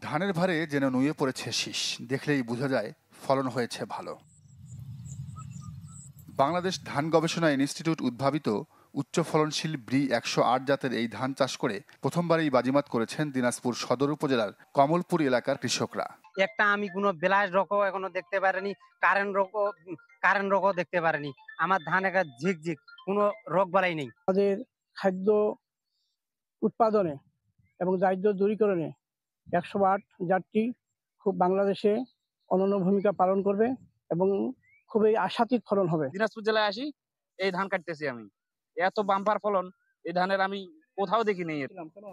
ধানের ভারে যেন নুয়ে পড়েছে শীষ, দেখলেই বোঝা যায় ফলন হয়েছে ভালো। বাংলাদেশ ধান গবেষণা ইনস্টিটিউট উদ্ভাবিত উচ্চ ফলনশীল ব্রি ১০৮ জাতের এই ধান চাষ করে প্রথমবারই বাজিমাত করেছেন দিনাজপুর সদর উপজেলার কমলপুর এলাকার কৃষকরা। একটা আমি কোনো ব্লাস রোগও এখনো দেখতে পারিনি, কারেন্ট রোগও দেখতে পারিনি। আমার ধান একটা ঝিকঝিক, কোনো রোগ বালাই নেই। আমাদের খাদ্য উৎপাদনে এবং দারিদ্র দূরীকরণে ১০৮ জাতটি খুব বাংলাদেশে অনন্য ভূমিকা পালন করবে এবং খুবই আশাতীত ফলন হবে। দিনাজপুর জেলায় আসি, এই ধান কাটতেছি আমি। এত বাম্পার ফলন এই ধানের আমি কোথাও দেখিনি।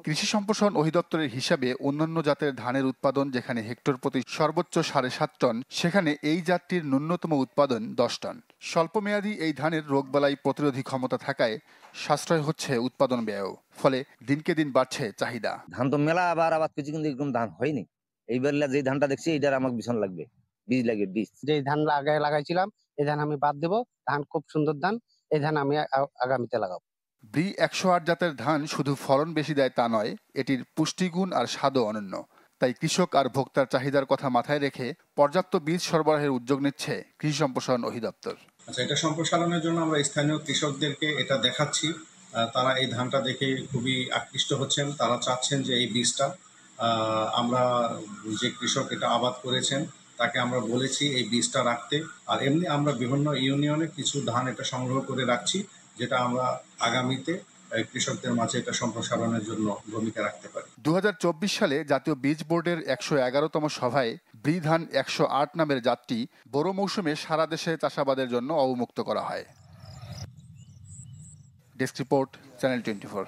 কৃষি সম্প্রসারণ অধিদপ্তরের হিসাবে অন্যান্য জাতের ধানের উৎপাদন যেখানে হেক্টর প্রতি সর্বোচ্চ ৭.৫ টন, সেখানে এই জাতটির ন্যূনতম উৎপাদন ১০ টন। স্বল্পমেয়াদী এই ধানের রোগবালাই প্রতিরোধী ক্ষমতা থাকায় সাশ্রয় হচ্ছে উৎপাদন ব্যয়ও, ফলে দিনকে দিন বাড়ছে চাহিদা। ধান তো মেলা আবাদ কিছু, কিন্তু এরকম ধান হয়নি। এইবার যে ধানটা দেখছি এইটার আমার ভীষণ লাগবে, বীজ লাগে বীজ। যে ধান লাগাইছিলাম এই ধান আমি বাদ দেবো। ধান খুব সুন্দর ধান, এই ধান আমি আগামীতে লাগাবো। ব্রি ১০৮ জাতের ধান শুধু ফলন বেশি দেয় তা নয়, এটির পুষ্টিগুণ আর স্বাদও অনন্য। তাই কৃষক আর ভোক্তার চাহিদার কথা মাথায় রেখে পর্যাপ্ত বীজ সরবরাহের উদ্যোগ নিচ্ছে কৃষি সম্প্রসারণ অধিদপ্তর। আচ্ছা, এটা সম্প্রসারণের জন্য আমরা স্থানীয় কৃষকদেরকে এটা দেখাচ্ছি। তারা এই ধানটা দেখে খুবই আকৃষ্ট হচ্ছেন। তারা চাচ্ছেন যে এই বীজটা আমরা যে কৃষক এটা আবাদ করেছেন তাকে আমরা বলেছি এই বীজটা রাখতে। আর এমনি আমরা বিভিন্ন ইউনিয়নে কিছু ধান এটা সংগ্রহ করে রাখছি, যেটা আমরা আগামীতে কৃষকদের মাঝে এটা সম্প্রসারণের জন্য ভূমিকা রাখতে পারি। ২০২৪ সালে জাতীয় বীজ বোর্ডের ১১১তম সভায় ব্রি ধান ১০৮ নামের জাতটি বোরো মৌসুমে সারা দেশে চাষাবাদের জন্য অবমুক্ত করা হয়। Desk report, channel 24।